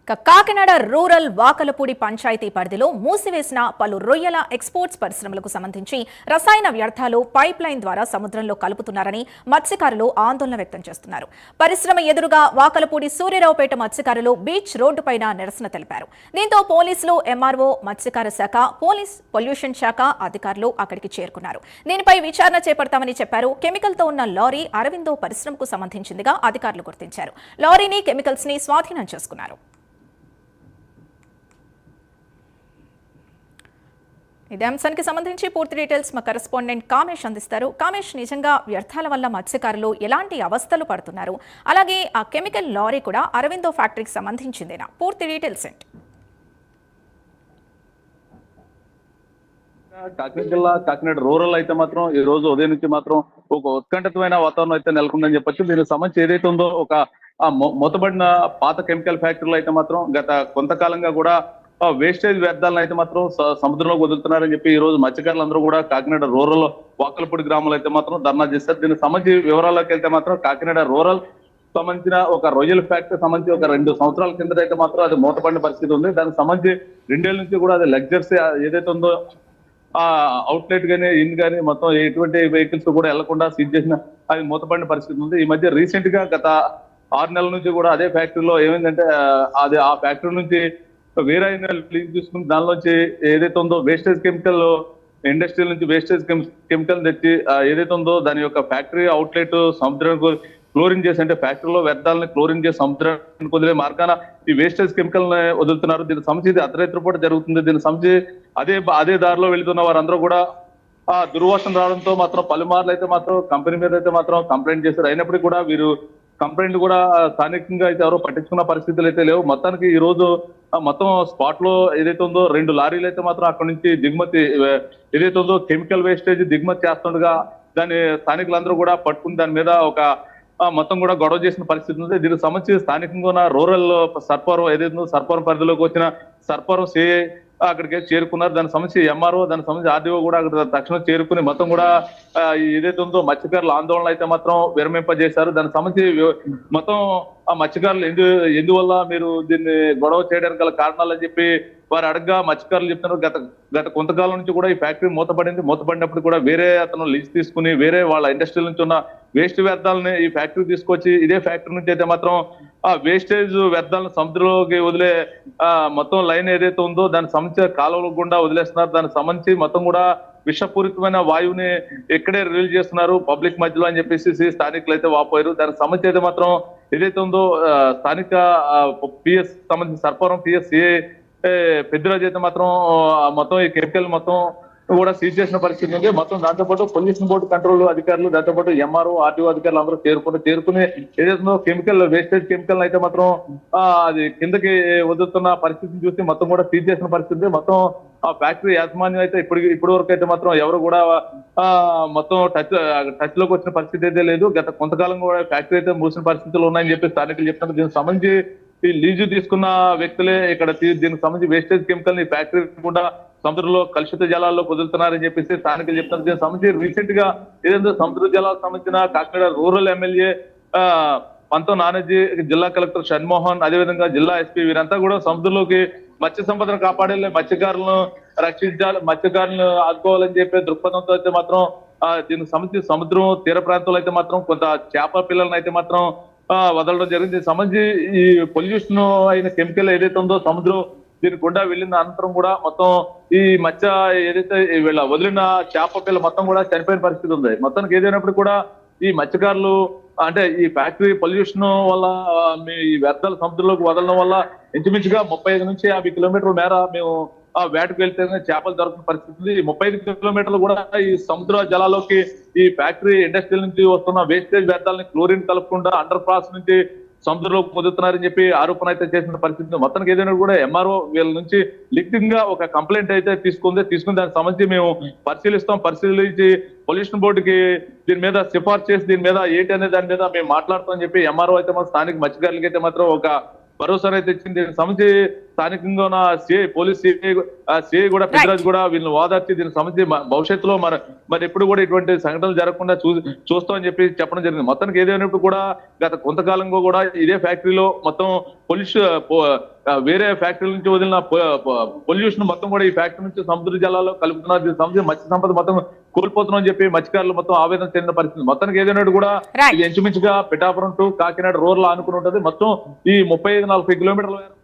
Kakinada rural Vakalapudi panchayat పరిధిలో మూసివేసిన పలు రొయ్యల ఎక్స్పోర్ట్స్ పరిశ్రమలకు సంబంధించి రసాయన వ్యర్థాలు పైప్ లైన్ ద్వారా సముద్రంలో కలుపుతున్నారని మత్స్యకారులు ఆందోళన వ్యక్తం చేస్తున్నారు. పరిశ్రమ ఎదురుగా వాకలపూడి సూర్యరావుపేట మత్స్యకారులు బీచ్ రోడ్డుపైన నిరసన తెలిపారు. దీంతో పోలీసులు, ఎంఆర్ఓ, మత్స్యకార శాఖ, పొల్యూషన్ శాఖ అధికారులు అక్కడికి చేరుకున్నారు. దీనిపై విచారణ చేపడతామని చెప్పారు. కెమికల్ తో ఉన్న లారీ అరవిందో పరిశ్రమకు సంబంధించిందిగా అధికారులు గుర్తించారు. లారీని, కెమికల్స్ ని స్వాధీనం చేసుకున్నారు. ఇదే అంశానికి సంబంధించి పూర్తి డీటెయిల్స్ మా కరెస్పాండెంట్ కామేష్ అందిస్తారు. కామేష్, నిజంగా వ్యర్థాల వల్ల మత్స్యకారులు ఎలాంటి అవస్థలు పడుతున్నారు? అలాగే ఆ కెమికల్ లారీ కూడా అరవిందో ఫ్యాక్టరీకి సంబంధించిందేనా? పూర్తి డీటెయిల్స్ ఏంటి? కాకినాడ జిల్లా కాకినాడ రూరల్ అయితే మాత్రం ఈ రోజు ఉదయం నుంచి మాత్రం ఒక ఉత్కంఠితమైన వాతావరణం అయితే నెలకొందని చెప్పొచ్చు. దీనికి సంబంధించి ఏదైతే ఉందో ఒక మూతబడిన పాత కెమికల్ ఫ్యాక్టరీలో అయితే మాత్రం గత కొంతకాలంగా కూడా వేస్టేజ్ వ్యర్థాలను అయితే మాత్రం సముద్రంలోకి వదులుతున్నారని చెప్పి ఈ రోజు మత్స్యకారులందరూ కూడా కాకినాడ రూరల్ వాకలపూడి గ్రామంలో అయితే మాత్రం ధర్నా చేస్తారు. దీనికి సంబంధించి వివరాల్లోకి వెళ్తే మాత్రం కాకినాడ రూరల్ సంబంధించిన ఒక రొయ్యల ఫ్యాక్టరీ సంబంధించి ఒక 2 సంవత్సరాల కింద అయితే మాత్రం అది మూతపడిన పరిస్థితి ఉంది. దానికి సంబంధించి 2 ఏళ్ల నుంచి కూడా అది లగ్జర్స్ ఏదైతే ఉందో అవుట్లెట్ గానీ కానీ మొత్తం ఎటువంటి వెహికల్స్ కూడా వెళ్లకుండా సీజ్ చేసిన అది మూతపడిన పరిస్థితి ఉంది. ఈ మధ్య రీసెంట్ గా గత 6 నెలల నుంచి కూడా అదే ఫ్యాక్టరీలో ఏమైందంటే అది ఆ ఫ్యాక్టరీ నుంచి వేరే లీక్ తీసుకుని దానిలోంచి ఏదైతే ఉందో వేస్టేజ్ కెమికల్ ఇండస్ట్రీ నుంచి వేస్టేజ్ కెమికల్ తెచ్చి ఏదైతే ఉందో దాని యొక్క ఫ్యాక్టరీ అవుట్లెట్ సముద్రానికి క్లోరిన్ చేసి, అంటే ఫ్యాక్టరీలో వ్యర్థాలను క్లోరిన్ చేసి సముద్రానికి వదిలే మార్గాన ఈ వేస్టేజ్ కెమికల్ వదులుతున్నారు. దీనికి సంబంధించి అర్ధరాత్రి పూట జరుగుతుంది. దీనికి సంబంధించి అదే దారిలో వెళుతున్న వారందరూ కూడా దుర్వాసన రావడంతో మాత్రం పలుమార్లు అయితే మాత్రం కంపెనీ మీద అయితే మాత్రం కంప్లైంట్ చేశారు. అయినప్పటికీ కూడా వీరు కంప్లైంట్ కూడా స్థానికంగా అయితే ఎవరో పట్టించుకున్న పరిస్థితులు అయితే లేవు. మొత్తానికి ఈ రోజు మొత్తం స్పాట్ లో ఏదైతే ఉందో 2 లారీలు అయితే మాత్రం అక్కడ నుంచి దిగుమతి ఏదైతే ఉందో కెమికల్ వేస్టేజ్ దిగుమతి చేస్తుండగా దాన్ని స్థానికులందరూ కూడా పట్టుకుని దాని మీద ఒక మొత్తం కూడా గొడవ చేసిన పరిస్థితి ఉంది. దీనికి సంబంధించి స్థానికంగా ఉన్న రూరల్ సర్పవరం ఏదైతే ఉందో సర్పవరం పరిధిలోకి వచ్చిన సర్పవరం సిఐ అక్కడికి చేరుకున్నారు. దానికి సంబంధించి ఎంఆర్ఓ, దానికి సంబంధించి ఆర్డీఓ కూడా అక్కడ తక్షణం చేరుకుని మొత్తం కూడా ఏదైతే ఉందో మత్స్యకారుల ఆందోళన అయితే మాత్రం విరమింపజేశారు. దానికి సంబంధించి మొత్తం ఆ మత్స్యకారులు ఎందువల్ల మీరు దీన్ని గొడవ చేయడానికి గల కారణాలు అని చెప్పి వారు అడగగా మత్స్యకారులు చెప్తున్నారు, గత కొంతకాలం నుంచి కూడా ఈ ఫ్యాక్టరీ మూతపడినప్పుడు కూడా వేరే అతను లీజ్ తీసుకుని వేరే వాళ్ళ ఇండస్ట్రీ నుంచి ఉన్న వేస్ట్ వ్యర్థాలని ఈ ఫ్యాక్టరీ తీసుకొచ్చి ఇదే ఫ్యాక్టరీ నుంచి అయితే మాత్రం ఆ వేస్టేజ్ వ్యర్థాలను సముద్రంలోకి వదిలే మొత్తం లైన్ ఏదైతే ఉందో దానికి సంబంధించిన కాలువల గుండా వదిలేస్తున్నారు. దానికి సంబంధించి మొత్తం కూడా విషపూరితమైన వాయువుని ఎక్కడే రిలీజ్ చేస్తున్నారు పబ్లిక్ మధ్యలో అని చెప్పేసి స్థానికులు అయితే వాపోయారు. దానికి సంబంధించి అయితే మాత్రం ఏదైతే ఉందో స్థానిక పిఎస్ సంబంధించిన సర్పవరం పిఎస్ఏ పెద్దరాజు అయితే మాత్రం మొత్తం ఈ కెమికల్ మొత్తం కూడా సీజ్ చేసిన పరిస్థితి ఉంది. మొత్తం దాంతోపాటు పొల్యూషన్ బోర్డు కంట్రోల్ అధికారులు, దాంతోపాటు ఎంఆర్ఓ, ఆర్టీఓ అధికారులు అందరూ చేరుకుని ఏదైతే కెమికల్ వేస్టేజ్ కెమికల్ అయితే మాత్రం అది కిందకి వదులుతున్న పరిస్థితిని చూసి మొత్తం కూడా సీజ్ చేసిన పరిస్థితి. మొత్తం ఆ ఫ్యాక్టరీ యాజమాన్యం అయితే ఇప్పటి వరకు అయితే మాత్రం ఎవరు కూడా మొత్తం టచ్ లోకి వచ్చిన పరిస్థితి అయితే లేదు. గత కొంతకాలం కూడా ఫ్యాక్టరీ అయితే మూసిన పరిస్థితులు ఉన్నాయని చెప్పి స్థానికులు చెప్తున్నారు. దీనికి సంబంధించి ఈ లీజు తీసుకున్న వ్యక్తులే ఇక్కడ దీనికి సంబంధించి వేస్టేజ్ కెమికల్ ని ఫ్యాక్టరీ కూడా సముద్రంలో కలుషిత జలాల్లో వదులుతున్నారని చెప్పేసి స్థానికులు చెప్తున్నారు. దీనికి సంబంధించి రీసెంట్ గా ఏదైతే సముద్ర జలాలకు సంబంధించిన కాకినాడ రూరల్ ఎమ్మెల్యే పంతం నానాజీ, జిల్లా కలెక్టర్ షణ్మోహన్, అదేవిధంగా జిల్లా ఎస్పీ వీరంతా కూడా సముద్రంలోకి మత్స్య సంపదను కాపాడే మత్స్యకారులను రక్షించాలి, మత్స్యకారులను ఆదుకోవాలని చెప్పే దృక్పథంతో అయితే మాత్రం దీనికి సంబంధించి సముద్రం తీర ప్రాంతంలో అయితే మాత్రం కొంత చేప పిల్లలను అయితే మాత్రం వదలడం జరిగింది. సంబంధించి ఈ పొల్యూషన్ అయిన కెమికల్ ఏదైతే ఉందో సముద్రం దీని గుండా వెళ్ళిన అనంతరం కూడా మొత్తం ఈ మత్స్య ఏదైతే వీళ్ళ వదిలిన చేప పిల్ల మొత్తం కూడా చనిపోయిన పరిస్థితి ఉంది. మొత్తానికి ఏదైనప్పుడు కూడా ఈ మత్స్యకారులు అంటే ఈ ఫ్యాక్టరీ పొల్యూషన్ వల్ల ఈ వ్యర్థాలు సముద్రంలోకి వదలడం వల్ల ఇంచుమించుగా 35 నుంచి 50 కిలోమీటర్ల మేర మేము వేటకు వెళ్తే చేపలు దొరకని పరిస్థితి ఉంది. 35 కిలోమీటర్లు కూడా ఈ సముద్ర జలాల్లోకి ఈ ఫ్యాక్టరీ ఇండస్ట్రీ నుంచి వస్తున్న వేస్టేజ్ వ్యర్థాలని క్లోరిన్ కలపకుండా అండర్ పాస్ నుంచి సముద్రంలో పొందుతున్నారని చెప్పి ఆరోపణ అయితే చేసిన పరిస్థితి. మొత్తానికి ఏదైనా కూడా ఎంఆర్ఓ వీళ్ళ నుంచి లిఖితంగా గా ఒక కంప్లైంట్ అయితే తీసుకుని దానికి సంబంధించి మేము పరిశీలించి పొల్యూషన్ బోర్డుకి దీని మీద సిఫార్సు చేసి దీని మీద ఏంటి అనే దాని మీద మేము మాట్లాడతామని చెప్పి ఎంఆర్ఓ అయితే మాత్రం స్థానిక మత్స్యకారులకి అయితే మాత్రం ఒక భరోసా అయితే ఇచ్చింది. దీనికి సంబంధించి స్థానికంగా ఉన్న సిఐ పోలీస్ సిఐ కూడా పెద్దరాజు కూడా వీళ్ళని ఓదార్చి దీనికి సంబంధించి భవిష్యత్తులో మరి ఎప్పుడు కూడా ఇటువంటి సంఘటనలు జరగకుండా చూస్తామని చెప్పడం జరిగింది. మొత్తానికి ఏదైనప్పుడు కూడా గత కొంతకాలంగా కూడా ఇదే ఫ్యాక్టరీలో మొత్తం వేరే ఫ్యాక్టరీ నుంచి వదిలిన పొల్యూషన్ మొత్తం కూడా ఈ ఫ్యాక్టరీ నుంచి సముద్ర జలాల్లో కలుపుతున్నారు. దీనికి సంబంధించి మత్స్య సంపద మొత్తం కోల్పోతున్నాం అని చెప్పి మత్స్యకారులు మొత్తం ఆవేదన చెందిన పరిస్థితి. మొత్తానికి ఏదైనా కూడా ఇది ఇంచుమించుగా పిఠాపురం టు కాకినాడ రోడ్లు ఆనుకుని ఉంటుంది. మొత్తం ఈ 35-40 కిలోమీటర్ల